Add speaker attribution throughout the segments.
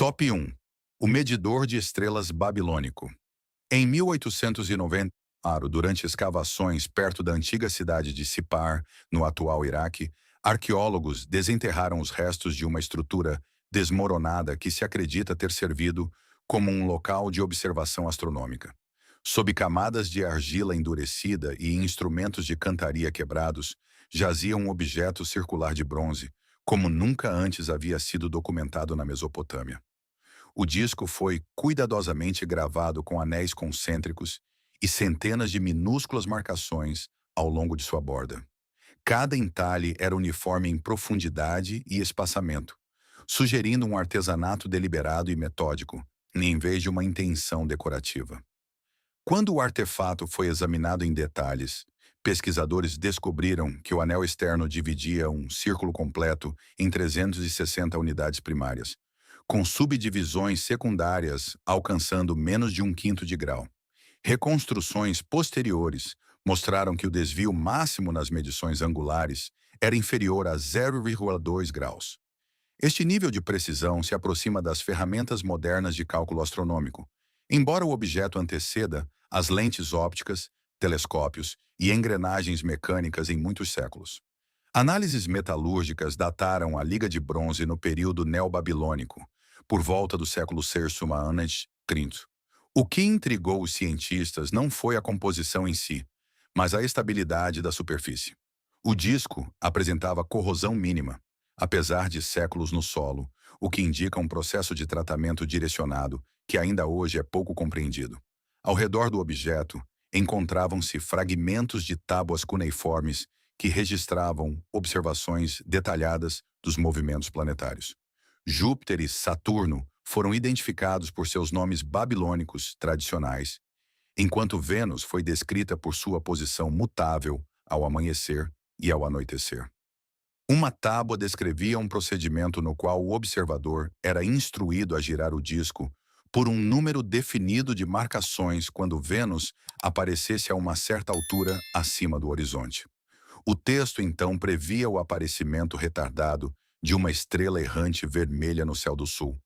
Speaker 1: Top 1. O medidor de estrelas babilônico. Em 1890, durante escavações perto da antiga cidade de Sipar, no atual Iraque, arqueólogos desenterraram os restos de uma estrutura desmoronada que se acredita ter servido como um local de observação astronômica. Sob camadas de argila endurecida e instrumentos de cantaria quebrados, jazia um objeto circular de bronze, como nunca antes havia sido documentado na Mesopotâmia. O disco foi cuidadosamente gravado com anéis concêntricos e centenas de minúsculas marcações ao longo de sua borda. Cada entalhe era uniforme em profundidade e espaçamento, sugerindo um artesanato deliberado e metódico, em vez de uma intenção decorativa. Quando o artefato foi examinado em detalhes, pesquisadores descobriram que o anel externo dividia um círculo completo em 360 unidades primárias, com subdivisões secundárias alcançando menos de um quinto de grau. Reconstruções posteriores mostraram que o desvio máximo nas medições angulares era inferior a 0,2 graus. Este nível de precisão se aproxima das ferramentas modernas de cálculo astronômico, embora o objeto anteceda as lentes ópticas, telescópios e engrenagens mecânicas em muitos séculos. Análises metalúrgicas dataram a Liga de Bronze no período neobabilônico, por volta do século VI a.C. O que intrigou os cientistas não foi a composição em si, mas a estabilidade da superfície. O disco apresentava corrosão mínima, apesar de séculos no solo, o que indica um processo de tratamento direcionado que ainda hoje é pouco compreendido. Ao redor do objeto, encontravam-se fragmentos de tábuas cuneiformes que registravam observações detalhadas dos movimentos planetários. Júpiter e Saturno foram identificados por seus nomes babilônicos tradicionais, enquanto Vênus foi descrita por sua posição mutável ao amanhecer e ao anoitecer. Uma tábua descrevia um procedimento no qual o observador era instruído a girar o disco por um número definido de marcações quando Vênus aparecesse a uma certa altura acima do horizonte. O texto então previa o aparecimento retardado de uma estrela errante vermelha no céu do sul.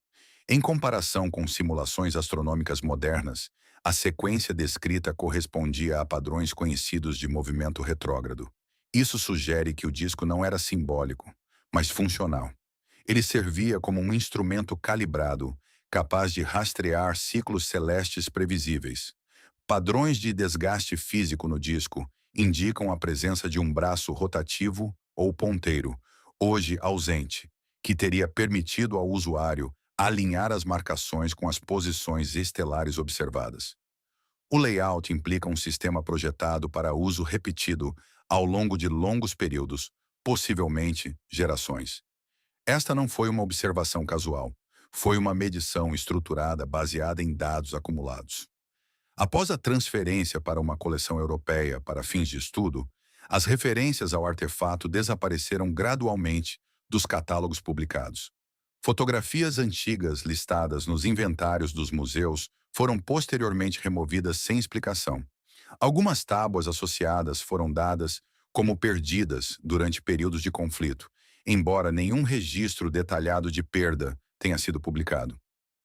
Speaker 1: Em comparação com simulações astronômicas modernas, a sequência descrita correspondia a padrões conhecidos de movimento retrógrado. Isso sugere que o disco não era simbólico, mas funcional. Ele servia como um instrumento calibrado, capaz de rastrear ciclos celestes previsíveis. Padrões de desgaste físico no disco indicam a presença de um braço rotativo ou ponteiro, hoje ausente, que teria permitido ao usuário alinhar as marcações com as posições estelares observadas. O layout implica um sistema projetado para uso repetido ao longo de longos períodos, possivelmente gerações. Esta não foi uma observação casual, foi uma medição estruturada baseada em dados acumulados. Após a transferência para uma coleção europeia para fins de estudo, as referências ao artefato desapareceram gradualmente dos catálogos publicados. Fotografias antigas listadas nos inventários dos museus foram posteriormente removidas sem explicação. Algumas tábuas associadas foram dadas como perdidas durante períodos de conflito, embora nenhum registro detalhado de perda tenha sido publicado.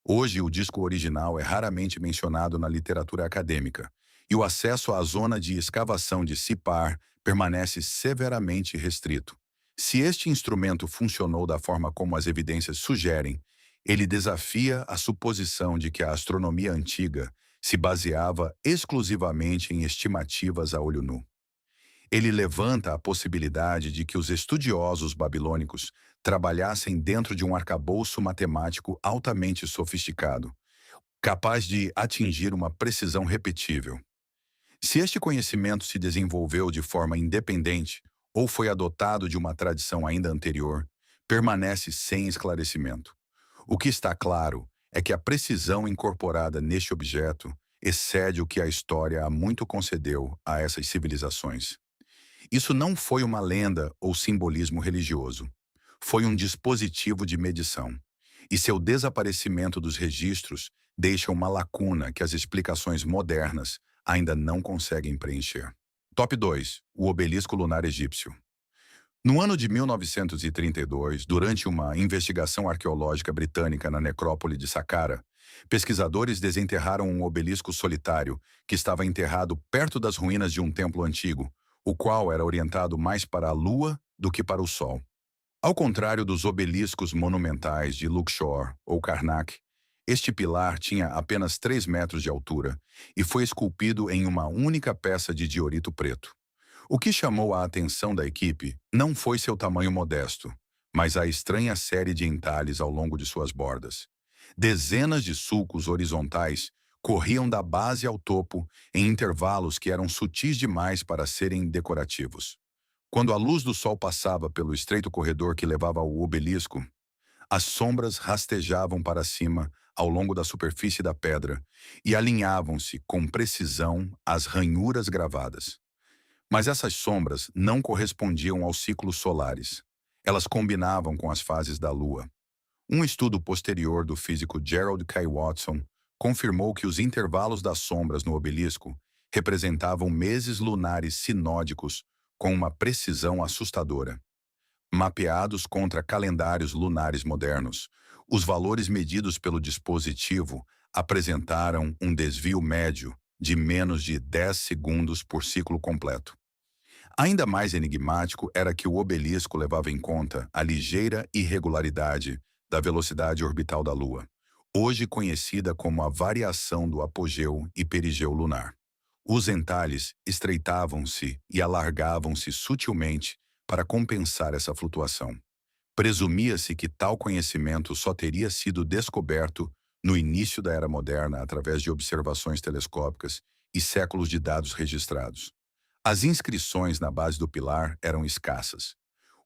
Speaker 1: Hoje, o disco original é raramente mencionado na literatura acadêmica, e o acesso à zona de escavação de Sipar permanece severamente restrito. Se este instrumento funcionou da forma como as evidências sugerem, ele desafia a suposição de que a astronomia antiga se baseava exclusivamente em estimativas a olho nu. Ele levanta a possibilidade de que os estudiosos babilônicos trabalhassem dentro de um arcabouço matemático altamente sofisticado, capaz de atingir uma precisão repetível. Se este conhecimento se desenvolveu de forma independente ou foi adotado de uma tradição ainda anterior, permanece sem esclarecimento. O que está claro é que a precisão incorporada neste objeto excede o que a história há muito concedeu a essas civilizações. Isso não foi uma lenda ou simbolismo religioso. Foi um dispositivo de medição. E seu desaparecimento dos registros deixa uma lacuna que as explicações modernas ainda não conseguem preencher. Top 2. O obelisco lunar egípcio. No ano de 1932, durante uma investigação arqueológica britânica na necrópole de Saqqara, pesquisadores desenterraram um obelisco solitário que estava enterrado perto das ruínas de um templo antigo, o qual era orientado mais para a lua do que para o sol. Ao contrário dos obeliscos monumentais de Luxor ou Karnak, este pilar tinha apenas 3 metros de altura e foi esculpido em uma única peça de diorito preto. O que chamou a atenção da equipe não foi seu tamanho modesto, mas a estranha série de entalhes ao longo de suas bordas. Dezenas de sulcos horizontais corriam da base ao topo em intervalos que eram sutis demais para serem decorativos. Quando a luz do sol passava pelo estreito corredor que levava ao obelisco, as sombras rastejavam para cima ao longo da superfície da pedra e alinhavam-se com precisão às ranhuras gravadas. Mas essas sombras não correspondiam aos ciclos solares. Elas combinavam com as fases da Lua. Um estudo posterior do físico Gerald K. Watson confirmou que os intervalos das sombras no obelisco representavam meses lunares sinódicos com uma precisão assustadora. Mapeados contra calendários lunares modernos, os valores medidos pelo dispositivo apresentaram um desvio médio de menos de 10 segundos por ciclo completo. Ainda mais enigmático era que o obelisco levava em conta a ligeira irregularidade da velocidade orbital da Lua, hoje conhecida como a variação do apogeu e perigeu lunar. Os entalhes estreitavam-se e alargavam-se sutilmente para compensar essa flutuação. Presumia-se que tal conhecimento só teria sido descoberto no início da Era Moderna através de observações telescópicas e séculos de dados registrados. As inscrições na base do pilar eram escassas.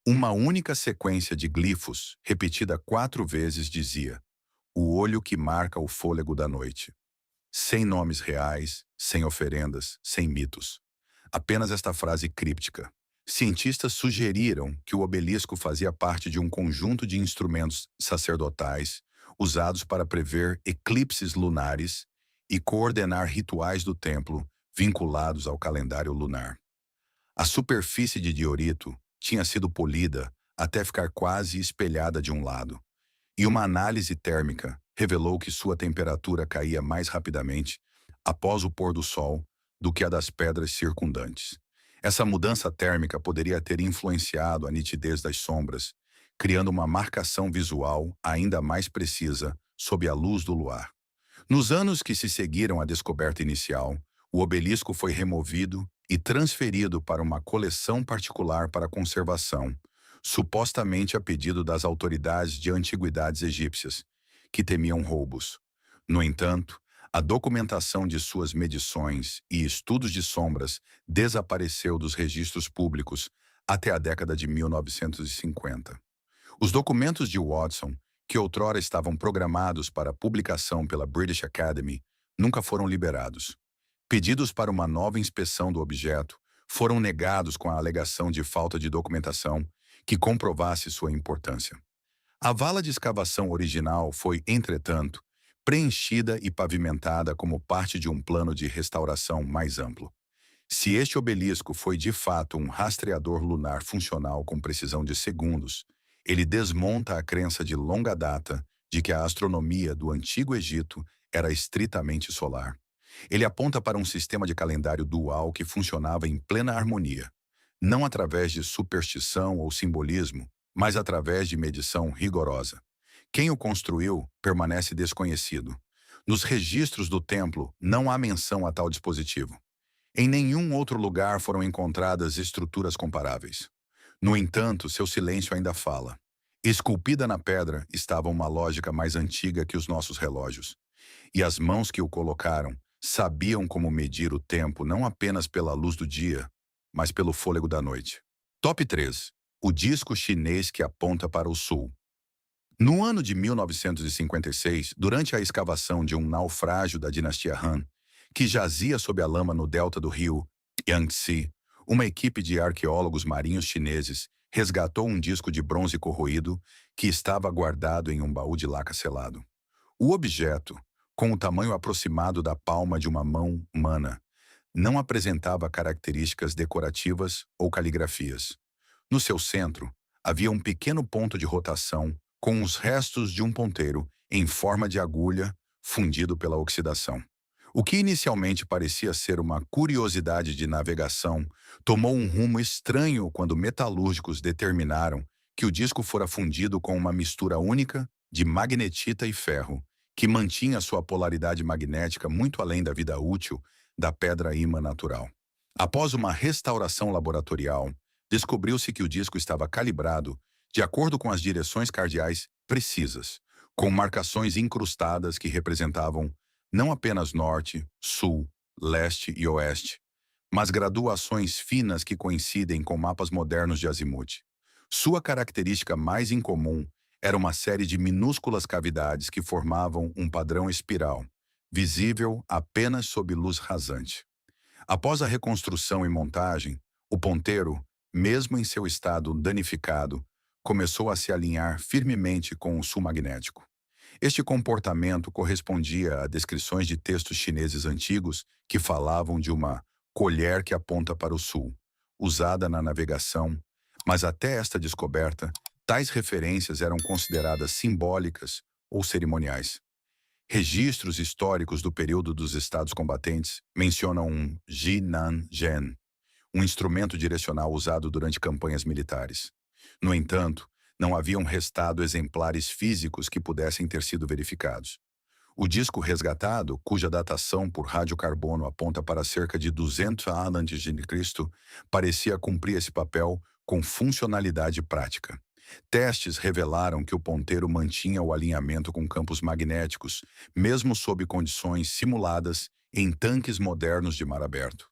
Speaker 1: Uma única sequência de glifos, repetida 4 vezes, dizia: "O olho que marca o fôlego da noite." Sem nomes reais, sem oferendas, sem mitos. Apenas esta frase críptica. Cientistas sugeriram que o obelisco fazia parte de um conjunto de instrumentos sacerdotais usados para prever eclipses lunares e coordenar rituais do templo vinculados ao calendário lunar. A superfície de diorito tinha sido polida até ficar quase espelhada de um lado, e uma análise térmica revelou que sua temperatura caía mais rapidamente após o pôr do sol do que a das pedras circundantes. Essa mudança térmica poderia ter influenciado a nitidez das sombras, criando uma marcação visual ainda mais precisa sob a luz do luar. Nos anos que se seguiram à descoberta inicial, o obelisco foi removido e transferido para uma coleção particular para conservação, supostamente a pedido das autoridades de antiguidades egípcias, que temiam roubos. No entanto, a documentação de suas medições e estudos de sombras desapareceu dos registros públicos até a década de 1950. Os documentos de Watson, que outrora estavam programados para publicação pela British Academy, nunca foram liberados. Pedidos para uma nova inspeção do objeto foram negados com a alegação de falta de documentação que comprovasse sua importância. A vala de escavação original foi, entretanto, preenchida e pavimentada como parte de um plano de restauração mais amplo. Se este obelisco foi de fato um rastreador lunar funcional com precisão de segundos, ele desmonta a crença de longa data de que a astronomia do Antigo Egito era estritamente solar. Ele aponta para um sistema de calendário dual que funcionava em plena harmonia, não através de superstição ou simbolismo, mas através de medição rigorosa. Quem o construiu permanece desconhecido. Nos registros do templo não há menção a tal dispositivo. Em nenhum outro lugar foram encontradas estruturas comparáveis. No entanto, seu silêncio ainda fala. Esculpida na pedra estava uma lógica mais antiga que os nossos relógios. E as mãos que o colocaram sabiam como medir o tempo não apenas pela luz do dia, mas pelo fôlego da noite. Top 3. O disco chinês que aponta para o sul. No ano de 1956, durante a escavação de um naufrágio da dinastia Han, que jazia sob a lama no delta do rio Yangtze, uma equipe de arqueólogos marinhos chineses resgatou um disco de bronze corroído que estava guardado em um baú de laca selado. O objeto, com o tamanho aproximado da palma de uma mão humana, não apresentava características decorativas ou caligrafias. No seu centro, havia um pequeno ponto de rotação com os restos de um ponteiro em forma de agulha fundido pela oxidação. O que inicialmente parecia ser uma curiosidade de navegação tomou um rumo estranho quando metalúrgicos determinaram que o disco fora fundido com uma mistura única de magnetita e ferro, que mantinha sua polaridade magnética muito além da vida útil da pedra-ímã natural. Após uma restauração laboratorial, descobriu-se que o disco estava calibrado de acordo com as direções cardeais precisas, com marcações incrustadas que representavam não apenas norte, sul, leste e oeste, mas graduações finas que coincidem com mapas modernos de azimuth. Sua característica mais incomum era uma série de minúsculas cavidades que formavam um padrão espiral, visível apenas sob luz rasante. Após a reconstrução e montagem, o ponteiro, mesmo em seu estado danificado, começou a se alinhar firmemente com o sul magnético. Este comportamento correspondia a descrições de textos chineses antigos que falavam de uma colher que aponta para o sul, usada na navegação, mas até esta descoberta, tais referências eram consideradas simbólicas ou cerimoniais. Registros históricos do período dos estados combatentes mencionam um Jinan-gen, um instrumento direcional usado durante campanhas militares. No entanto, não haviam restado exemplares físicos que pudessem ter sido verificados. O disco resgatado, cuja datação por radiocarbono aponta para cerca de 200 a.C., parecia cumprir esse papel com funcionalidade prática. Testes revelaram que o ponteiro mantinha o alinhamento com campos magnéticos, mesmo sob condições simuladas em tanques modernos de mar aberto.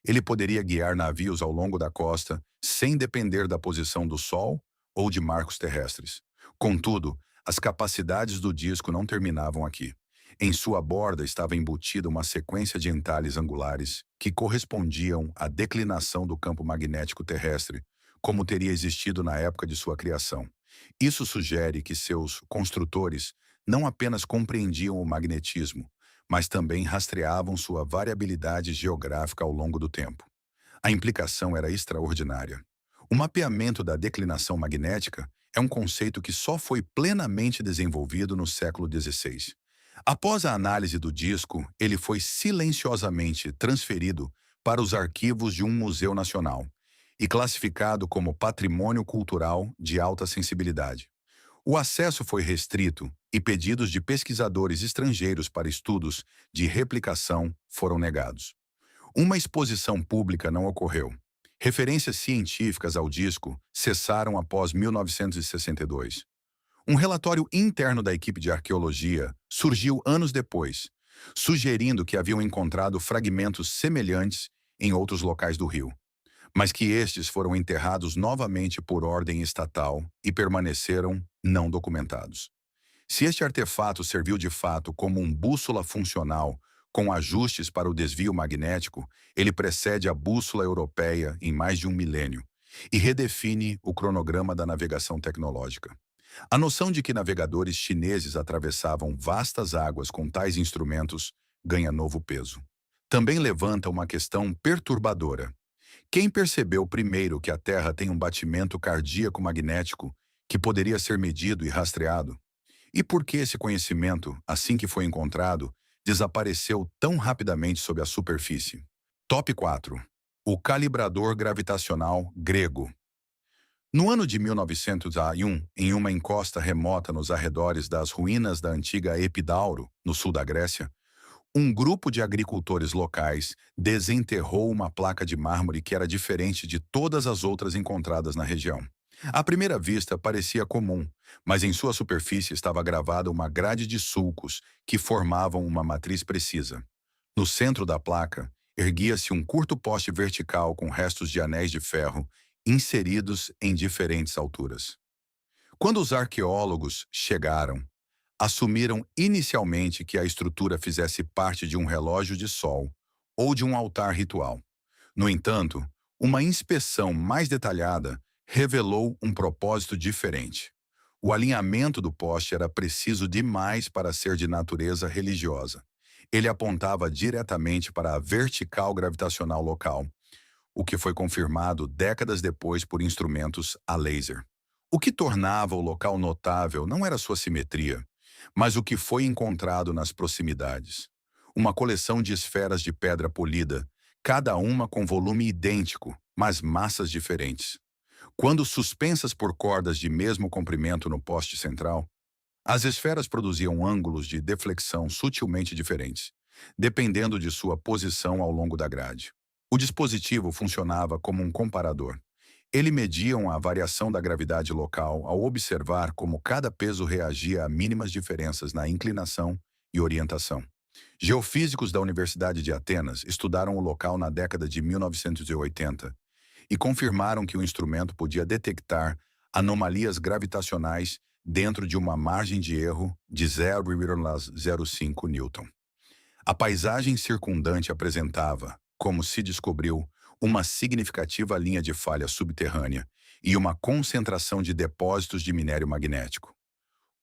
Speaker 1: Ele poderia guiar navios ao longo da costa sem depender da posição do Sol ou de marcos terrestres. Contudo, as capacidades do disco não terminavam aqui. Em sua borda estava embutida uma sequência de entalhes angulares que correspondiam à declinação do campo magnético terrestre, como teria existido na época de sua criação. Isso sugere que seus construtores não apenas compreendiam o magnetismo, mas também rastreavam sua variabilidade geográfica ao longo do tempo. A implicação era extraordinária. O mapeamento da declinação magnética é um conceito que só foi plenamente desenvolvido no século XVI. Após a análise do disco, ele foi silenciosamente transferido para os arquivos de um museu nacional e classificado como patrimônio cultural de alta sensibilidade. O acesso foi restrito e pedidos de pesquisadores estrangeiros para estudos de replicação foram negados. Uma exposição pública não ocorreu. Referências científicas ao disco cessaram após 1962. Um relatório interno da equipe de arqueologia surgiu anos depois, sugerindo que haviam encontrado fragmentos semelhantes em outros locais do rio, mas que estes foram enterrados novamente por ordem estatal e permaneceram não documentados. Se este artefato serviu de fato como um bússola funcional com ajustes para o desvio magnético, ele precede a bússola europeia em mais de um milênio e redefine o cronograma da navegação tecnológica. A noção de que navegadores chineses atravessavam vastas águas com tais instrumentos ganha novo peso. Também levanta uma questão perturbadora. Quem percebeu primeiro que a Terra tem um batimento cardíaco magnético que poderia ser medido e rastreado? E por que esse conhecimento, assim que foi encontrado, desapareceu tão rapidamente sob a superfície? Top 4. O calibrador gravitacional grego. No ano de 1901, em uma encosta remota nos arredores das ruínas da antiga Epidauro, no sul da Grécia, um grupo de agricultores locais desenterrou uma placa de mármore que era diferente de todas as outras encontradas na região. À primeira vista, parecia comum, mas em sua superfície estava gravada uma grade de sulcos que formavam uma matriz precisa. No centro da placa, erguia-se um curto poste vertical com restos de anéis de ferro inseridos em diferentes alturas. Quando os arqueólogos chegaram, assumiram inicialmente que a estrutura fizesse parte de um relógio de sol ou de um altar ritual. No entanto, uma inspeção mais detalhada revelou um propósito diferente. O alinhamento do poste era preciso demais para ser de natureza religiosa. Ele apontava diretamente para a vertical gravitacional local, o que foi confirmado décadas depois por instrumentos a laser. O que tornava o local notável não era sua simetria, mas o que foi encontrado nas proximidades. Uma coleção de esferas de pedra polida, cada uma com volume idêntico, mas massas diferentes. Quando suspensas por cordas de mesmo comprimento no poste central, as esferas produziam ângulos de deflexão sutilmente diferentes, dependendo de sua posição ao longo da grade. O dispositivo funcionava como um comparador. Ele media a variação da gravidade local ao observar como cada peso reagia a mínimas diferenças na inclinação e orientação. Geofísicos da Universidade de Atenas estudaram o local na década de 1980 e confirmaram que o instrumento podia detectar anomalias gravitacionais dentro de uma margem de erro de 0,05 newton. A paisagem circundante apresentava, como se descobriu, uma significativa linha de falha subterrânea e uma concentração de depósitos de minério magnético.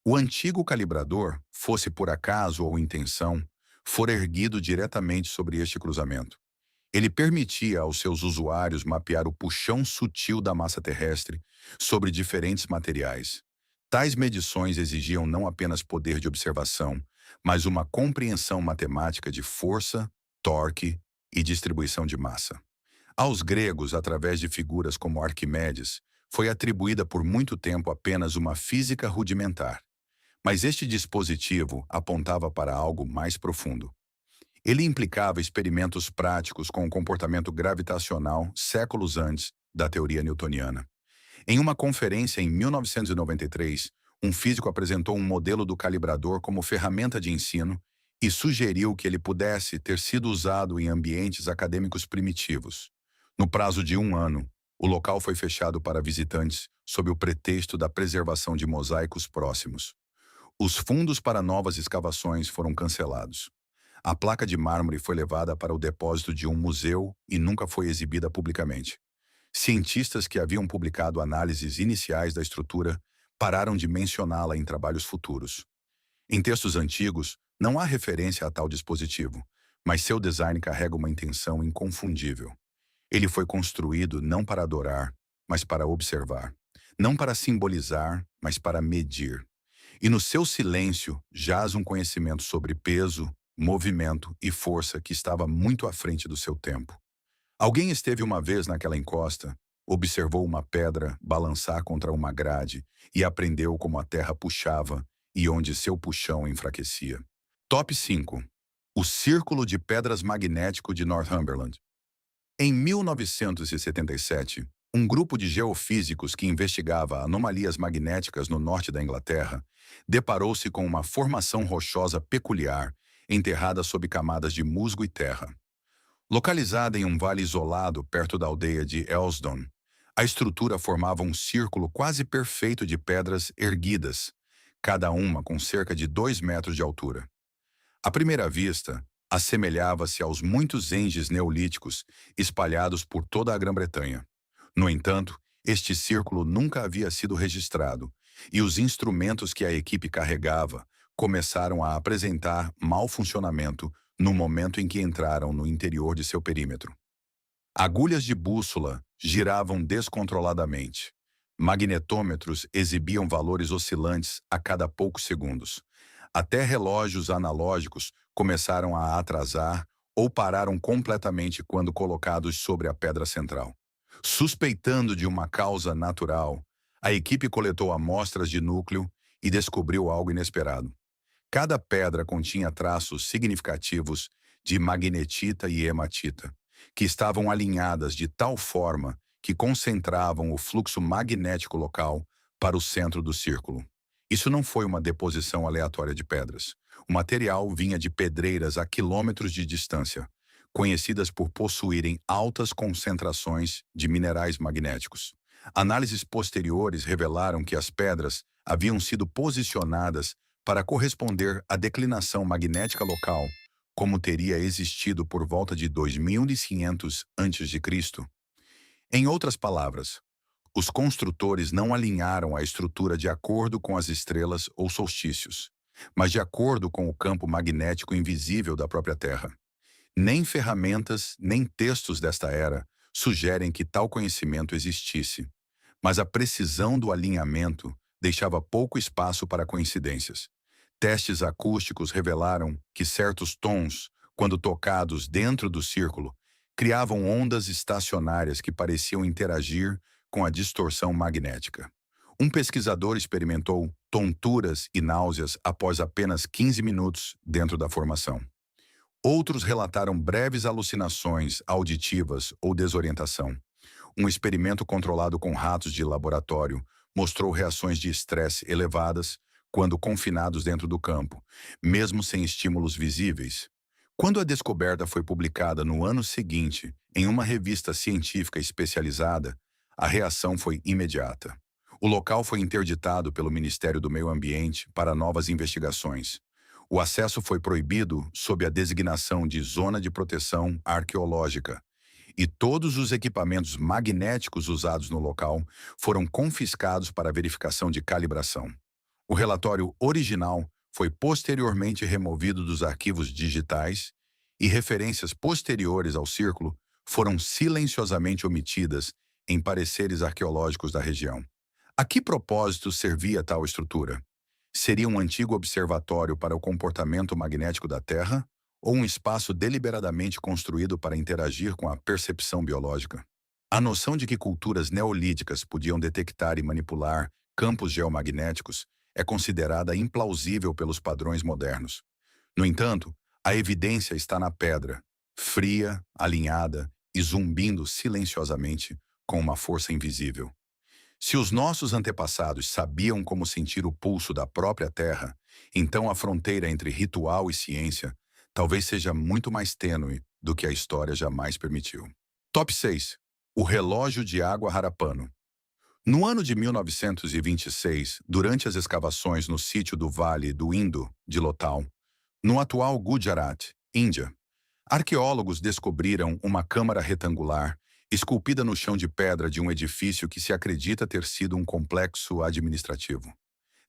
Speaker 1: O antigo calibrador, fosse por acaso ou intenção, fora erguido diretamente sobre este cruzamento. Ele permitia aos seus usuários mapear o puxão sutil da massa terrestre sobre diferentes materiais. Tais medições exigiam não apenas poder de observação, mas uma compreensão matemática de força, torque e distribuição de massa. Aos gregos, através de figuras como Arquimedes, foi atribuída por muito tempo apenas uma física rudimentar. Mas este dispositivo apontava para algo mais profundo. Ele implicava experimentos práticos com o comportamento gravitacional séculos antes da teoria newtoniana. Em uma conferência em 1993, um físico apresentou um modelo do calibrador como ferramenta de ensino e sugeriu que ele pudesse ter sido usado em ambientes acadêmicos primitivos. No prazo de 1 ano, o local foi fechado para visitantes sob o pretexto da preservação de mosaicos próximos. Os fundos para novas escavações foram cancelados. A placa de mármore foi levada para o depósito de um museu e nunca foi exibida publicamente. Cientistas que haviam publicado análises iniciais da estrutura pararam de mencioná-la em trabalhos futuros. Em textos antigos, não há referência a tal dispositivo, mas seu design carrega uma intenção inconfundível. Ele foi construído não para adorar, mas para observar. Não para simbolizar, mas para medir. E no seu silêncio jaz um conhecimento sobre peso, movimento e força que estava muito à frente do seu tempo. Alguém esteve uma vez naquela encosta, observou uma pedra balançar contra uma grade e aprendeu como a terra puxava e onde seu puxão enfraquecia. Top 5. O Círculo de Pedras Magnético de Northumberland. Em 1977, um grupo de geofísicos que investigava anomalias magnéticas no norte da Inglaterra deparou-se com uma formação rochosa peculiar, enterrada sob camadas de musgo e terra. Localizada em um vale isolado perto da aldeia de Elsdon, a estrutura formava um círculo quase perfeito de pedras erguidas, cada uma com cerca de 2 metros de altura. À primeira vista, assemelhava-se aos muitos enges neolíticos espalhados por toda a Grã-Bretanha. No entanto, este círculo nunca havia sido registrado, e os instrumentos que a equipe carregava começaram a apresentar mau funcionamento no momento em que entraram no interior de seu perímetro. Agulhas de bússola giravam descontroladamente. Magnetômetros exibiam valores oscilantes a cada poucos segundos. Até relógios analógicos começaram a atrasar ou pararam completamente quando colocados sobre a pedra central. Suspeitando de uma causa natural, a equipe coletou amostras de núcleo e descobriu algo inesperado. Cada pedra continha traços significativos de magnetita e hematita, que estavam alinhadas de tal forma que concentravam o fluxo magnético local para o centro do círculo. Isso não foi uma deposição aleatória de pedras. O material vinha de pedreiras a quilômetros de distância, conhecidas por possuírem altas concentrações de minerais magnéticos. Análises posteriores revelaram que as pedras haviam sido posicionadas para corresponder à declinação magnética local, como teria existido por volta de 2500 a.C. Em outras palavras, os construtores não alinharam a estrutura de acordo com as estrelas ou solstícios, mas de acordo com o campo magnético invisível da própria Terra. Nem ferramentas, nem textos desta era sugerem que tal conhecimento existisse, mas a precisão do alinhamento deixava pouco espaço para coincidências. Testes acústicos revelaram que certos tons, quando tocados dentro do círculo, criavam ondas estacionárias que pareciam interagir com a distorção magnética. Um pesquisador experimentou tonturas e náuseas após apenas 15 minutos dentro da formação. Outros relataram breves alucinações auditivas ou desorientação. Um experimento controlado com ratos de laboratório mostrou reações de estresse elevadas quando confinados dentro do campo, mesmo sem estímulos visíveis. Quando a descoberta foi publicada no ano seguinte em uma revista científica especializada, a reação foi imediata. O local foi interditado pelo Ministério do Meio Ambiente para novas investigações. O acesso foi proibido sob a designação de Zona de Proteção Arqueológica, e todos os equipamentos magnéticos usados no local foram confiscados para verificação de calibração. O relatório original foi posteriormente removido dos arquivos digitais e referências posteriores ao círculo foram silenciosamente omitidas em pareceres arqueológicos da região. A que propósito servia tal estrutura? Seria um antigo observatório para o comportamento magnético da Terra ou um espaço deliberadamente construído para interagir com a percepção biológica? A noção de que culturas neolíticas podiam detectar e manipular campos geomagnéticos é considerada implausível pelos padrões modernos. No entanto, a evidência está na pedra, fria, alinhada e zumbindo silenciosamente com uma força invisível. Se os nossos antepassados sabiam como sentir o pulso da própria Terra, então a fronteira entre ritual e ciência talvez seja muito mais tênue do que a história jamais permitiu. Top 6. O relógio de água Harapano. No ano de 1926, durante as escavações no sítio do Vale do Indo, de Lothal, no atual Gujarat, Índia, arqueólogos descobriram uma câmara retangular esculpida no chão de pedra de um edifício que se acredita ter sido um complexo administrativo.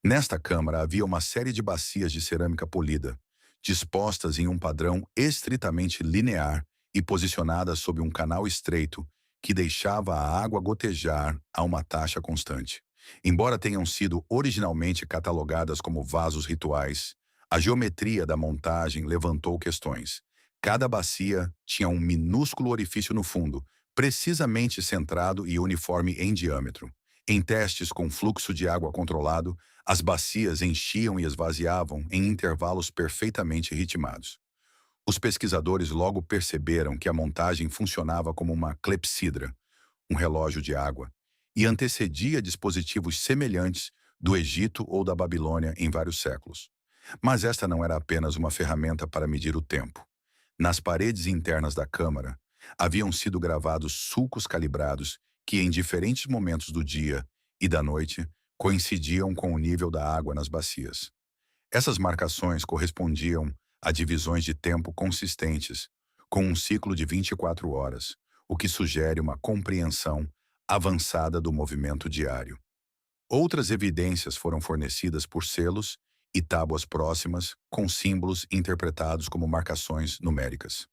Speaker 1: Nesta câmara havia uma série de bacias de cerâmica polida, dispostas em um padrão estritamente linear e posicionadas sob um canal estreito que deixava a água gotejar a uma taxa constante. Embora tenham sido originalmente catalogadas como vasos rituais, a geometria da montagem levantou questões. Cada bacia tinha um minúsculo orifício no fundo, precisamente centrado e uniforme em diâmetro. Em testes com fluxo de água controlado, as bacias enchiam e esvaziavam em intervalos perfeitamente ritmados. Os pesquisadores logo perceberam que a montagem funcionava como uma clepsidra, um relógio de água, e antecedia dispositivos semelhantes do Egito ou da Babilônia em vários séculos. Mas esta não era apenas uma ferramenta para medir o tempo. Nas paredes internas da câmara, haviam sido gravados sulcos calibrados que, em diferentes momentos do dia e da noite, coincidiam com o nível da água nas bacias. Essas marcações correspondiam a divisões de tempo consistentes, com um ciclo de 24 horas, o que sugere uma compreensão avançada do movimento diário. Outras evidências foram fornecidas por selos e tábuas próximas, com símbolos interpretados como marcações numéricas.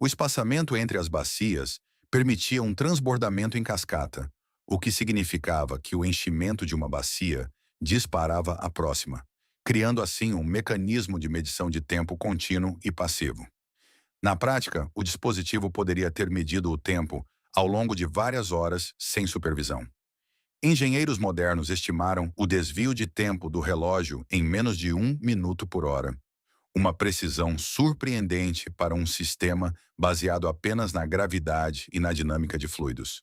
Speaker 1: O espaçamento entre as bacias permitia um transbordamento em cascata, o que significava que o enchimento de uma bacia disparava a próxima, criando assim um mecanismo de medição de tempo contínuo e passivo. Na prática, o dispositivo poderia ter medido o tempo ao longo de várias horas sem supervisão. Engenheiros modernos estimaram o desvio de tempo do relógio em menos de 1 minuto por hora. Uma precisão surpreendente para um sistema baseado apenas na gravidade e na dinâmica de fluidos.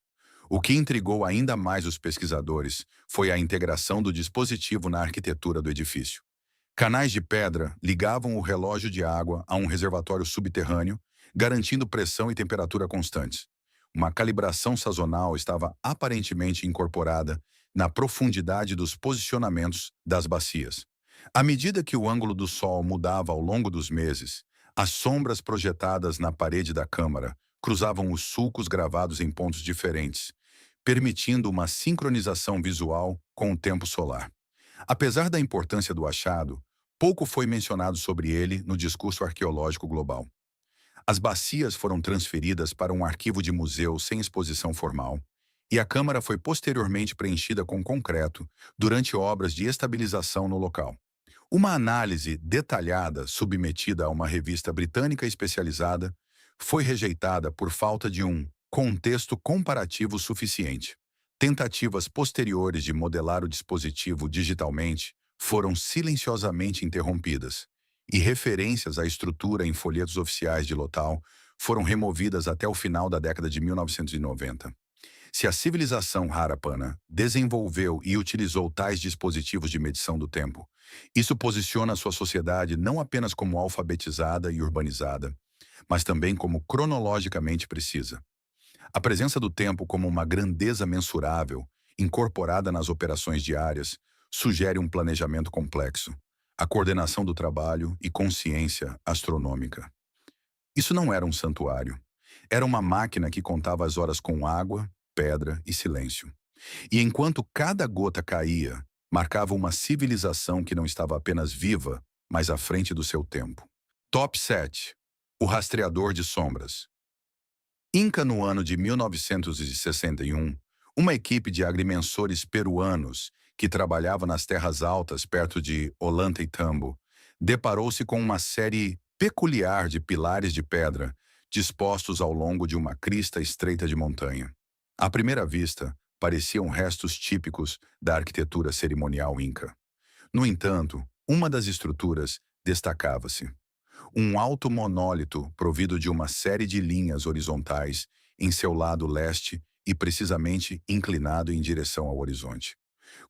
Speaker 1: O que intrigou ainda mais os pesquisadores foi a integração do dispositivo na arquitetura do edifício. Canais de pedra ligavam o relógio de água a um reservatório subterrâneo, garantindo pressão e temperatura constantes. Uma calibração sazonal estava aparentemente incorporada na profundidade dos posicionamentos das bacias. À medida que o ângulo do Sol mudava ao longo dos meses, as sombras projetadas na parede da câmara cruzavam os sulcos gravados em pontos diferentes, permitindo uma sincronização visual com o tempo solar. Apesar da importância do achado, pouco foi mencionado sobre ele no discurso arqueológico global. As bacias foram transferidas para um arquivo de museu sem exposição formal, e a câmara foi posteriormente preenchida com concreto durante obras de estabilização no local. Uma análise detalhada submetida a uma revista britânica especializada foi rejeitada por falta de um contexto comparativo suficiente. Tentativas posteriores de modelar o dispositivo digitalmente foram silenciosamente interrompidas, e referências à estrutura em folhetos oficiais de Lotal foram removidas até o final da década de 1990. Se a civilização Harapana desenvolveu e utilizou tais dispositivos de medição do tempo, isso posiciona sua sociedade não apenas como alfabetizada e urbanizada, mas também como cronologicamente precisa. A presença do tempo como uma grandeza mensurável, incorporada nas operações diárias, sugere um planejamento complexo, a coordenação do trabalho e consciência astronômica. Isso não era um santuário. Era uma máquina que contava as horas com água, pedra e silêncio. E enquanto cada gota caía, marcava uma civilização que não estava apenas viva, mas à frente do seu tempo. Top 7. O rastreador de sombras. Inca no ano de 1961, uma equipe de agrimensores peruanos que trabalhava nas terras altas perto de Ollantaytambo deparou-se com uma série peculiar de pilares de pedra dispostos ao longo de uma crista estreita de montanha. À primeira vista, pareciam restos típicos da arquitetura cerimonial inca. No entanto, uma das estruturas destacava-se. Um alto monólito provido de uma série de linhas horizontais em seu lado leste e precisamente inclinado em direção ao horizonte.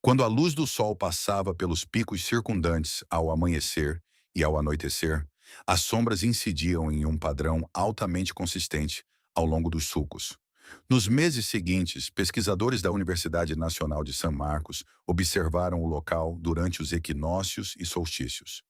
Speaker 1: Quando a luz do sol passava pelos picos circundantes ao amanhecer e ao anoitecer, as sombras incidiam em um padrão altamente consistente ao longo dos sulcos. Nos meses seguintes, pesquisadores da Universidade Nacional de São Marcos observaram o local durante os equinócios e solstícios.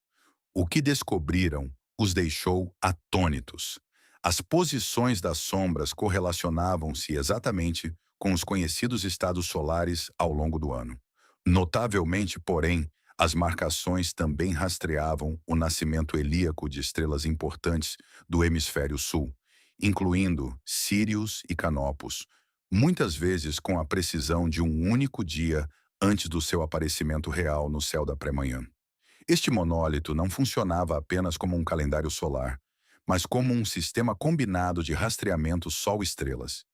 Speaker 1: O que descobriram os deixou atônitos. As posições das sombras correlacionavam-se exatamente com os conhecidos estados solares ao longo do ano. Notavelmente, porém, as marcações também rastreavam o nascimento helíaco de estrelas importantes do hemisfério sul, incluindo Sírius e Canopus, muitas vezes com a precisão de um único dia antes do seu aparecimento real no céu da pré-manhã. Este monólito não funcionava apenas como um calendário solar, mas como um sistema combinado de rastreamento Sol-estrelas.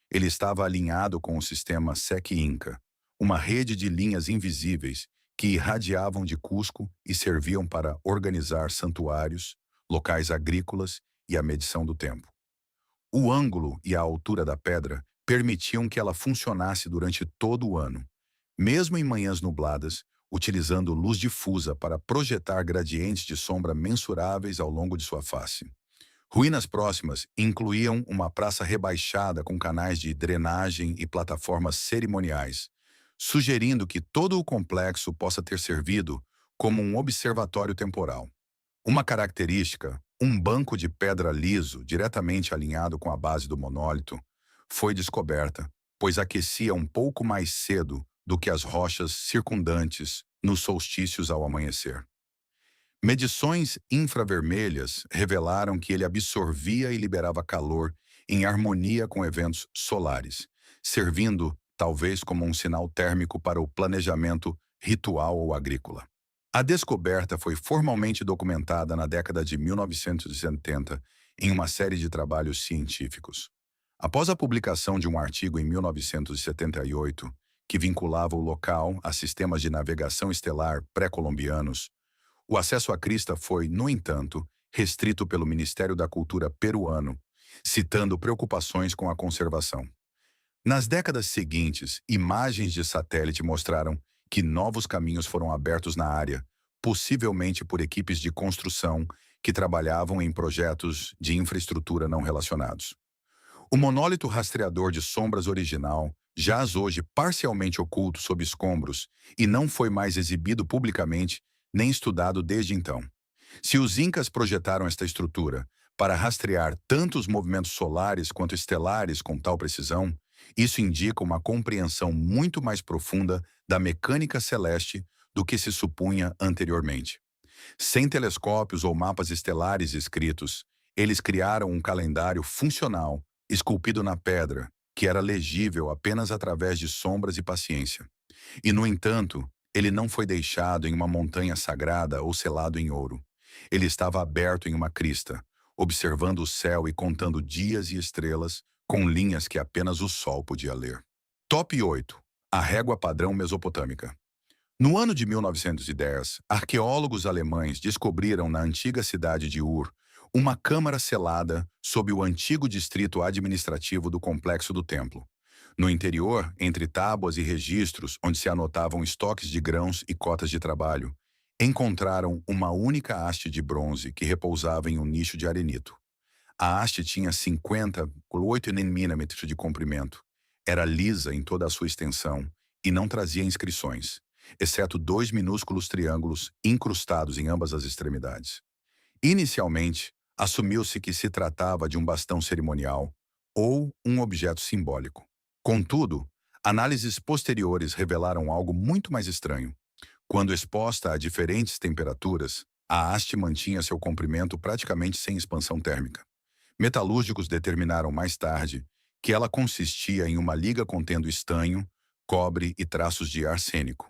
Speaker 1: Ele estava alinhado com o sistema SEC-Inca, uma rede de linhas invisíveis que irradiavam de Cusco e serviam para organizar santuários, locais agrícolas e a medição do tempo. O ângulo e a altura da pedra permitiam que ela funcionasse durante todo o ano, mesmo em manhãs nubladas, utilizando luz difusa para projetar gradientes de sombra mensuráveis ao longo de sua face. Ruínas próximas incluíam uma praça rebaixada com canais de drenagem e plataformas cerimoniais, sugerindo que todo o complexo possa ter servido como um observatório temporal. Uma característica, um banco de pedra liso diretamente alinhado com a base do monólito, foi descoberta, pois aquecia um pouco mais cedo do que as rochas circundantes nos solstícios ao amanhecer. Medições infravermelhas revelaram que ele absorvia e liberava calor em harmonia com eventos solares, servindo talvez como um sinal térmico para o planejamento ritual ou agrícola. A descoberta foi formalmente documentada na década de 1970 em uma série de trabalhos científicos. Após a publicação de um artigo em 1978, que vinculava o local a sistemas de navegação estelar pré-colombianos, o acesso à crista foi, no entanto, restrito pelo Ministério da Cultura peruano, citando preocupações com a conservação. Nas décadas seguintes, imagens de satélite mostraram que novos caminhos foram abertos na área, possivelmente por equipes de construção que trabalhavam em projetos de infraestrutura não relacionados. O monólito rastreador de sombras original jaz hoje parcialmente oculto sob escombros e não foi mais exibido publicamente nem estudado desde então. Se os incas projetaram esta estrutura para rastrear tanto os movimentos solares quanto estelares com tal precisão, isso indica uma compreensão muito mais profunda da mecânica celeste do que se supunha anteriormente. Sem telescópios ou mapas estelares escritos, Eles criaram um calendário funcional, esculpido na pedra, que era legível apenas através de sombras e paciência. E, no entanto, ele não foi deixado em uma montanha sagrada ou selado em ouro. Ele estava aberto em uma crista, observando o céu e contando dias e estrelas com linhas que apenas o sol podia ler. Top 8. A régua padrão mesopotâmica. No ano de 1910, arqueólogos alemães descobriram na antiga cidade de Ur uma câmara selada sob o antigo distrito administrativo do complexo do templo. No interior, entre tábuas e registros onde se anotavam estoques de grãos e cotas de trabalho, encontraram uma única haste de bronze que repousava em um nicho de arenito. A haste tinha 50,8 milímetros de comprimento, era lisa em toda a sua extensão e não trazia inscrições, exceto dois minúsculos triângulos incrustados em ambas as extremidades. Inicialmente, assumiu-se que se tratava de um bastão cerimonial ou um objeto simbólico. Contudo, análises posteriores revelaram algo muito mais estranho. Quando exposta a diferentes temperaturas, a haste mantinha seu comprimento praticamente sem expansão térmica. Metalúrgicos determinaram mais tarde que ela consistia em uma liga contendo estanho, cobre e traços de arsênico.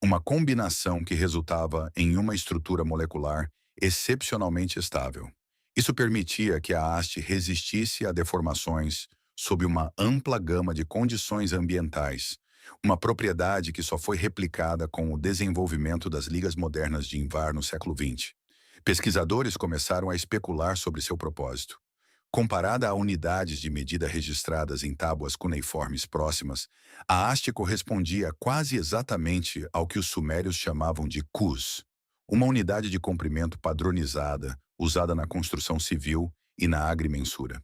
Speaker 1: Uma combinação que resultava em uma estrutura molecular excepcionalmente estável. Isso permitia que a haste resistisse a deformações sob uma ampla gama de condições ambientais, uma propriedade que só foi replicada com o desenvolvimento das ligas modernas de Invar no século XX. Pesquisadores começaram a especular sobre seu propósito. Comparada a unidades de medida registradas em tábuas cuneiformes próximas, a haste correspondia quase exatamente ao que os sumérios chamavam de cus, uma unidade de comprimento padronizada usada na construção civil e na agrimensura.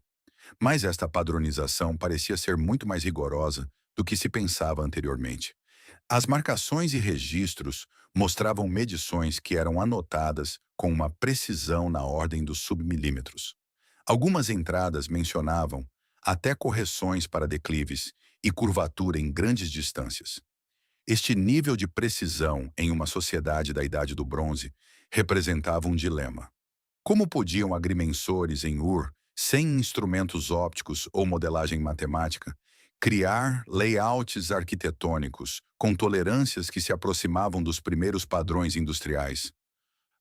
Speaker 1: Mas esta padronização parecia ser muito mais rigorosa do que se pensava anteriormente. As marcações e registros mostravam medições que eram anotadas com uma precisão na ordem dos submilímetros. Algumas entradas mencionavam até correções para declives e curvatura em grandes distâncias. Este nível de precisão em uma sociedade da Idade do Bronze representava um dilema. Como podiam agrimensores em Ur, sem instrumentos ópticos ou modelagem matemática, criar layouts arquitetônicos com tolerâncias que se aproximavam dos primeiros padrões industriais?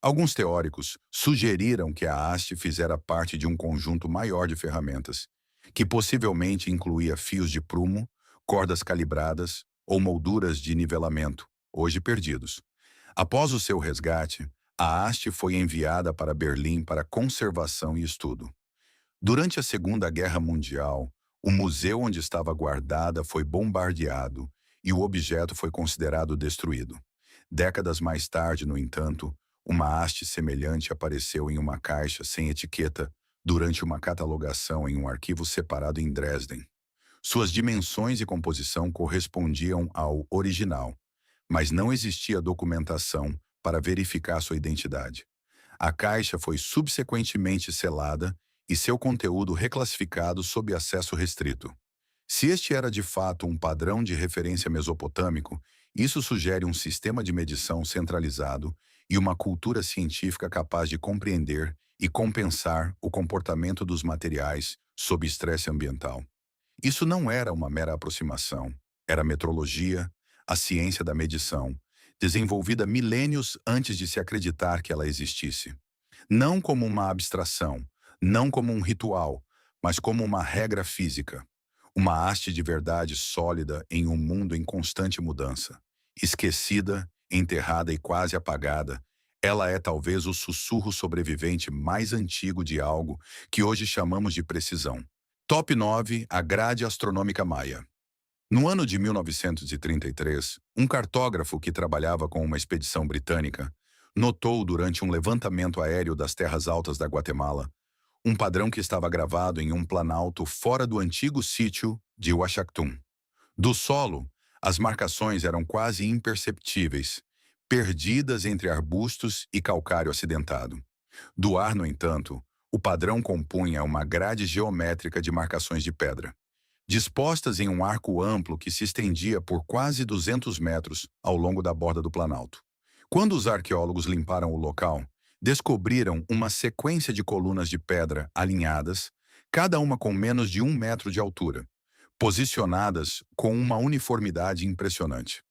Speaker 1: Alguns teóricos sugeriram que a haste fizera parte de um conjunto maior de ferramentas, que possivelmente incluía fios de prumo, cordas calibradas ou molduras de nivelamento, hoje perdidos. Após o seu resgate, a haste foi enviada para Berlim para conservação e estudo. Durante a Segunda Guerra Mundial, o museu onde estava guardada foi bombardeado e o objeto foi considerado destruído. Décadas mais tarde, no entanto, uma haste semelhante apareceu em uma caixa sem etiqueta durante uma catalogação em um arquivo separado em Dresden. Suas dimensões e composição correspondiam ao original, mas não existia documentação para verificar sua identidade. A caixa foi subsequentemente selada e seu conteúdo reclassificado sob acesso restrito. Se este era de fato um padrão de referência mesopotâmico, isso sugere um sistema de medição centralizado e uma cultura científica capaz de compreender e compensar o comportamento dos materiais sob estresse ambiental. Isso não era uma mera aproximação, era metrologia, a ciência da medição, desenvolvida milênios antes de se acreditar que ela existisse. Não como uma abstração, não como um ritual, mas como uma regra física. Uma haste de verdade sólida em um mundo em constante mudança. Esquecida, enterrada e quase apagada, ela é talvez o sussurro sobrevivente mais antigo de algo que hoje chamamos de precisão. Top 9. A Grade Astronômica Maia. No ano de 1933, um cartógrafo que trabalhava com uma expedição britânica notou durante um levantamento aéreo das terras altas da Guatemala um padrão que estava gravado em um planalto fora do antigo sítio de Huachactum. Do solo, as marcações eram quase imperceptíveis, perdidas entre arbustos e calcário acidentado. Do ar, no entanto, o padrão compunha uma grade geométrica de marcações de pedra, dispostas em um arco amplo que se estendia por quase 200 metros ao longo da borda do planalto. Quando os arqueólogos limparam o local, Descobriram uma sequência de colunas de pedra alinhadas, cada uma com menos de 1 metro de altura, posicionadas com uma uniformidade impressionante.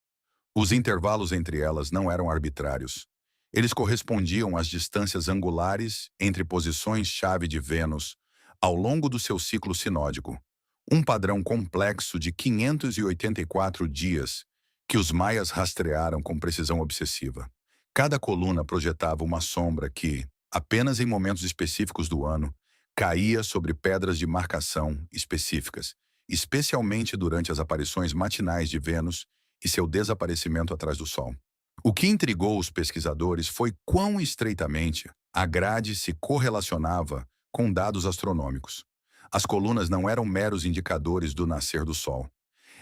Speaker 1: Os intervalos entre elas não eram arbitrários. Eles correspondiam às distâncias angulares entre posições-chave de Vênus ao longo do seu ciclo sinódico, um padrão complexo de 584 dias que os maias rastrearam com precisão obsessiva. Cada coluna projetava uma sombra que, apenas em momentos específicos do ano, caía sobre pedras de marcação específicas, especialmente durante as aparições matinais de Vênus e seu desaparecimento atrás do Sol. O que intrigou os pesquisadores foi quão estreitamente a grade se correlacionava com dados astronômicos. As colunas não eram meros indicadores do nascer do Sol.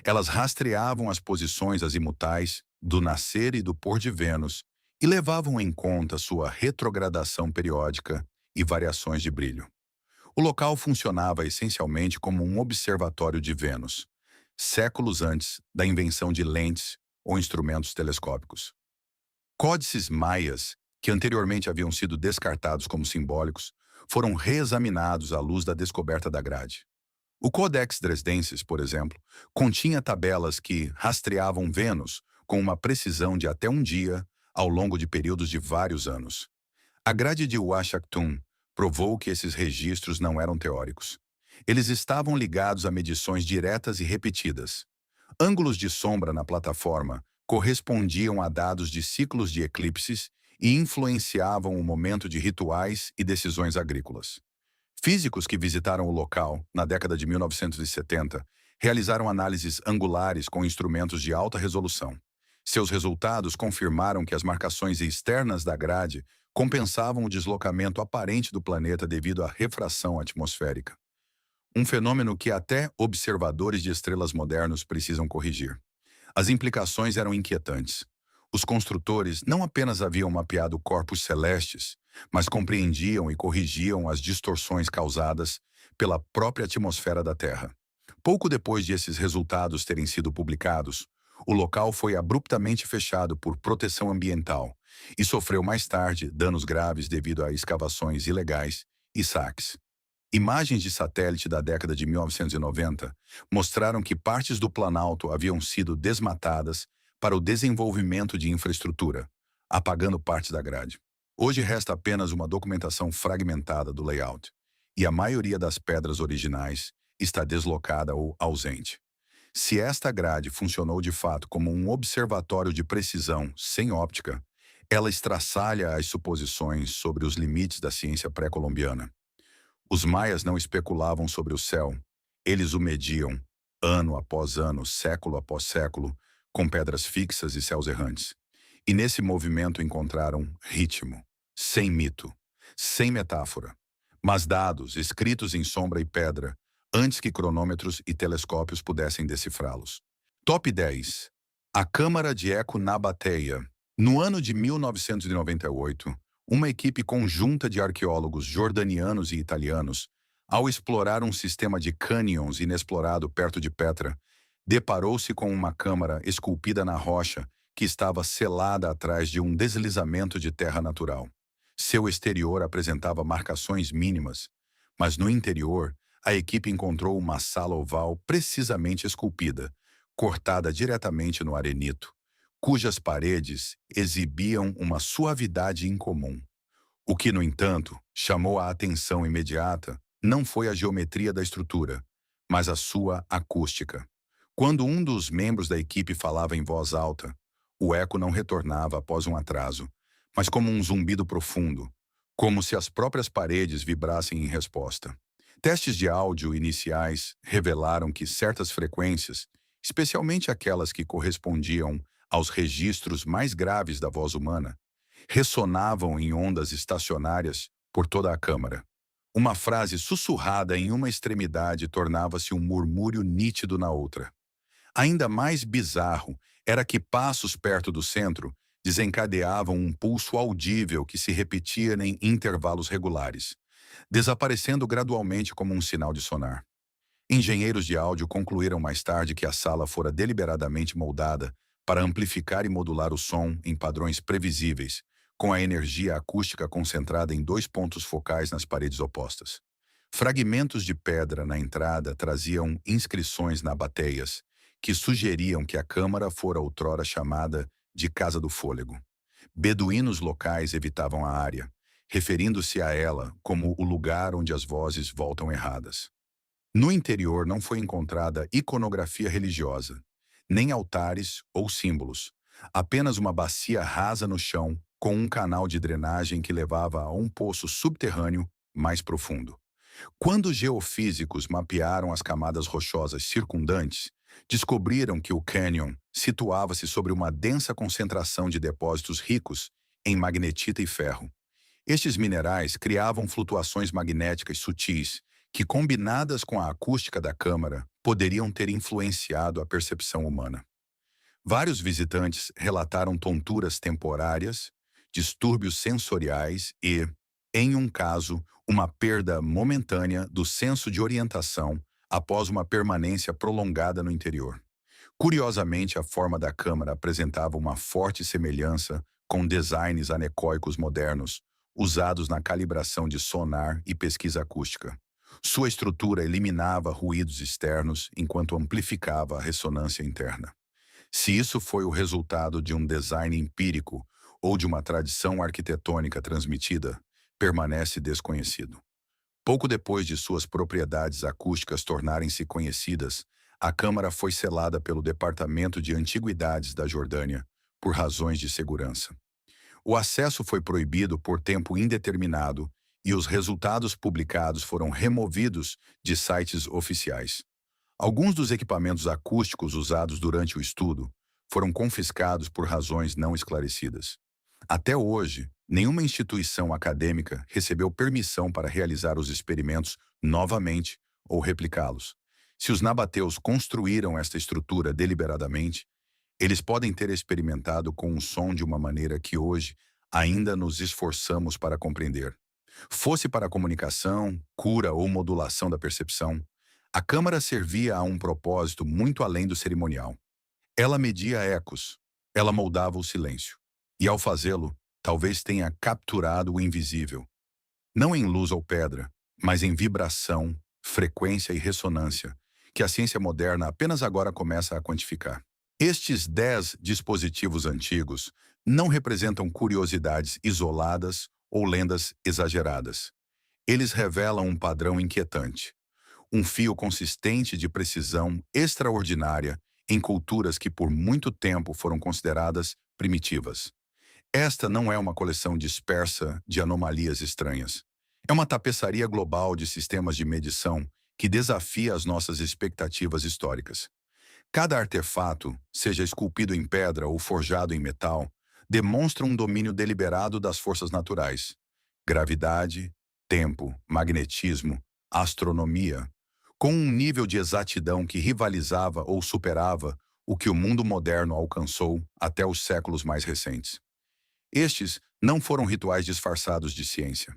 Speaker 1: Elas rastreavam as posições azimutais do nascer e do pôr de Vênus e levavam em conta sua retrogradação periódica e variações de brilho. O local funcionava essencialmente como um observatório de Vênus, séculos antes da invenção de lentes ou instrumentos telescópicos. Códices maias, que anteriormente haviam sido descartados como simbólicos, foram reexaminados à luz da descoberta da grade. O Codex Dresdensis, por exemplo, continha tabelas que rastreavam Vênus com uma precisão de até um dia ao longo de períodos de vários anos. A grade de Uashakhtun provou que esses registros não eram teóricos. Eles estavam ligados a medições diretas e repetidas. Ângulos de sombra na plataforma correspondiam a dados de ciclos de eclipses e influenciavam o momento de rituais e decisões agrícolas. Físicos que visitaram o local, na década de 1970, realizaram análises angulares com instrumentos de alta resolução. Seus resultados confirmaram que as marcações externas da grade compensavam o deslocamento aparente do planeta devido à refração atmosférica. Um fenômeno que até observadores de estrelas modernos precisam corrigir. As implicações eram inquietantes. Os construtores não apenas haviam mapeado corpos celestes, mas compreendiam e corrigiam as distorções causadas pela própria atmosfera da Terra. Pouco depois de esses resultados terem sido publicados, o local foi abruptamente fechado por proteção ambiental e sofreu mais tarde danos graves devido a escavações ilegais e saques. Imagens de satélite da década de 1990 mostraram que partes do Planalto haviam sido desmatadas para o desenvolvimento de infraestrutura, apagando parte da grade. Hoje resta apenas uma documentação fragmentada do layout, e a maioria das pedras originais está deslocada ou ausente. Se esta grade funcionou de fato como um observatório de precisão sem óptica, ela estraçalha as suposições sobre os limites da ciência pré-colombiana. Os maias não especulavam sobre o céu, eles o mediam, ano após ano, século após século, com pedras fixas e céus errantes. E nesse movimento encontraram ritmo, sem mito, sem metáfora, mas dados escritos em sombra e pedra, antes que cronômetros e telescópios pudessem decifrá-los. Top 10. A Câmara de Eco Nabateia. No ano de 1998, uma equipe conjunta de arqueólogos jordanianos e italianos, ao explorar um sistema de cânions inexplorado perto de Petra, deparou-se com uma câmara esculpida na rocha que estava selada atrás de um deslizamento de terra natural. Seu exterior apresentava marcações mínimas, mas no interior, a equipe encontrou uma sala oval precisamente esculpida, cortada diretamente no arenito, cujas paredes exibiam uma suavidade incomum. O que, no entanto, chamou a atenção imediata não foi a geometria da estrutura, mas a sua acústica. Quando um dos membros da equipe falava em voz alta, o eco não retornava após um atraso, mas como um zumbido profundo, como se as próprias paredes vibrassem em resposta. Testes de áudio iniciais revelaram que certas frequências, especialmente aquelas que correspondiam aos registros mais graves da voz humana, ressonavam em ondas estacionárias por toda a câmara. Uma frase sussurrada em uma extremidade tornava-se um murmúrio nítido na outra. Ainda mais bizarro era que passos perto do centro desencadeavam um pulso audível que se repetia em intervalos regulares, desaparecendo gradualmente como um sinal de sonar. Engenheiros de áudio concluíram mais tarde que a sala fora deliberadamente moldada para amplificar e modular o som em padrões previsíveis, com a energia acústica concentrada em dois pontos focais nas paredes opostas. Fragmentos de pedra na entrada traziam inscrições nabateias, que sugeriam que a câmara fora outrora chamada de Casa do Fôlego. Beduínos locais evitavam a área, referindo-se a ela como o lugar onde as vozes voltam erradas. No interior não foi encontrada iconografia religiosa, nem altares ou símbolos, apenas uma bacia rasa no chão com um canal de drenagem que levava a um poço subterrâneo mais profundo. Quando os geofísicos mapearam as camadas rochosas circundantes, descobriram que o cânion situava-se sobre uma densa concentração de depósitos ricos em magnetita e ferro. Estes minerais criavam flutuações magnéticas sutis que, combinadas com a acústica da câmara, poderiam ter influenciado a percepção humana. Vários visitantes relataram tonturas temporárias, distúrbios sensoriais e, em um caso, uma perda momentânea do senso de orientação após uma permanência prolongada no interior. Curiosamente, a forma da câmara apresentava uma forte semelhança com designs anecoicos modernos, usados na calibração de sonar e pesquisa acústica. Sua estrutura eliminava ruídos externos enquanto amplificava a ressonância interna. Se isso foi o resultado de um design empírico ou de uma tradição arquitetônica transmitida, permanece desconhecido. Pouco depois de suas propriedades acústicas tornarem-se conhecidas, a câmara foi selada pelo Departamento de Antiguidades da Jordânia, por razões de segurança. O acesso foi proibido por tempo indeterminado e os resultados publicados foram removidos de sites oficiais. Alguns dos equipamentos acústicos usados durante o estudo foram confiscados por razões não esclarecidas. Até hoje, nenhuma instituição acadêmica recebeu permissão para realizar os experimentos novamente ou replicá-los. Se os nabateus construíram esta estrutura deliberadamente, eles podem ter experimentado com o som de uma maneira que hoje ainda nos esforçamos para compreender. Fosse para a comunicação, cura ou modulação da percepção, a câmara servia a um propósito muito além do cerimonial. Ela media ecos, ela moldava o silêncio. E ao fazê-lo, talvez tenha capturado o invisível. Não em luz ou pedra, mas em vibração, frequência e ressonância, que a ciência moderna apenas agora começa a quantificar. Estes 10 dispositivos antigos não representam curiosidades isoladas ou lendas exageradas. Eles revelam um padrão inquietante, um fio consistente de precisão extraordinária em culturas que por muito tempo foram consideradas primitivas. Esta não é uma coleção dispersa de anomalias estranhas. É uma tapeçaria global de sistemas de medição que desafia as nossas expectativas históricas. Cada artefato, seja esculpido em pedra ou forjado em metal, demonstra um domínio deliberado das forças naturais. Gravidade, tempo, magnetismo, astronomia, com um nível de exatidão que rivalizava ou superava o que o mundo moderno alcançou até os séculos mais recentes. Estes não foram rituais disfarçados de ciência.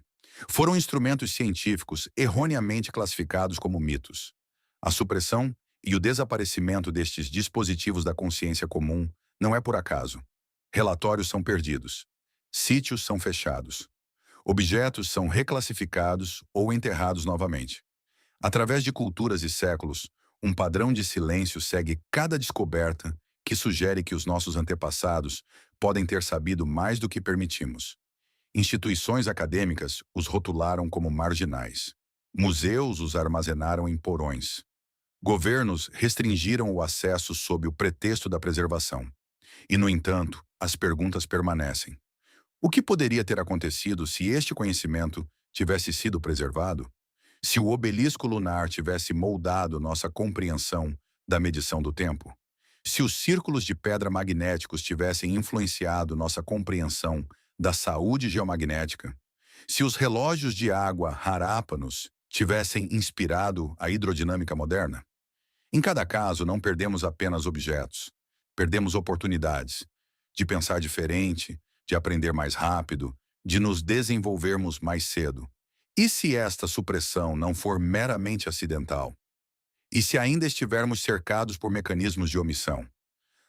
Speaker 1: Foram instrumentos científicos erroneamente classificados como mitos. A supressão e o desaparecimento destes dispositivos da consciência comum não é por acaso. Relatórios são perdidos. Sítios são fechados. Objetos são reclassificados ou enterrados novamente. Através de culturas e séculos, um padrão de silêncio segue cada descoberta que sugere que os nossos antepassados podem ter sabido mais do que permitimos. Instituições acadêmicas os rotularam como marginais. Museus os armazenaram em porões. Governos restringiram o acesso sob o pretexto da preservação. E, no entanto, as perguntas permanecem. O que poderia ter acontecido se este conhecimento tivesse sido preservado? Se o obelisco lunar tivesse moldado nossa compreensão da medição do tempo? Se os círculos de pedra magnéticos tivessem influenciado nossa compreensão da saúde geomagnética? Se os relógios de água Harápanos tivessem inspirado a hidrodinâmica moderna? Em cada caso, não perdemos apenas objetos. Perdemos oportunidades de pensar diferente, de aprender mais rápido, de nos desenvolvermos mais cedo. E se esta supressão não for meramente acidental? E se ainda estivermos cercados por mecanismos de omissão?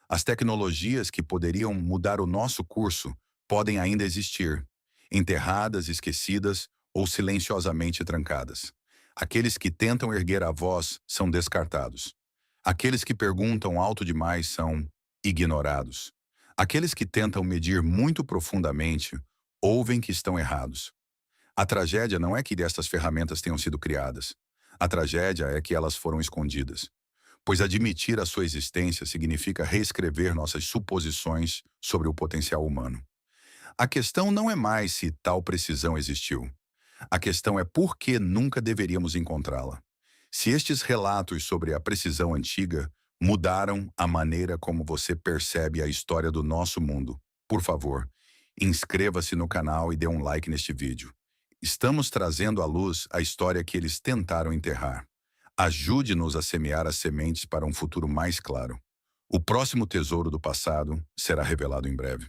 Speaker 1: As tecnologias que poderiam mudar o nosso curso podem ainda existir, enterradas, esquecidas ou silenciosamente trancadas. Aqueles que tentam erguer a voz são descartados. Aqueles que perguntam alto demais são ignorados. Aqueles que tentam medir muito profundamente ouvem que estão errados. A tragédia não é que estas ferramentas tenham sido criadas. A tragédia é que elas foram escondidas. Pois admitir a sua existência significa reescrever nossas suposições sobre o potencial humano. A questão não é mais se tal precisão existiu. A questão é por que nunca deveríamos encontrá-la. Se estes relatos sobre a precisão antiga mudaram a maneira como você percebe a história do nosso mundo, por favor, inscreva-se no canal e dê um like neste vídeo. Estamos trazendo à luz a história que eles tentaram enterrar. Ajude-nos a semear as sementes para um futuro mais claro. O próximo tesouro do passado será revelado em breve.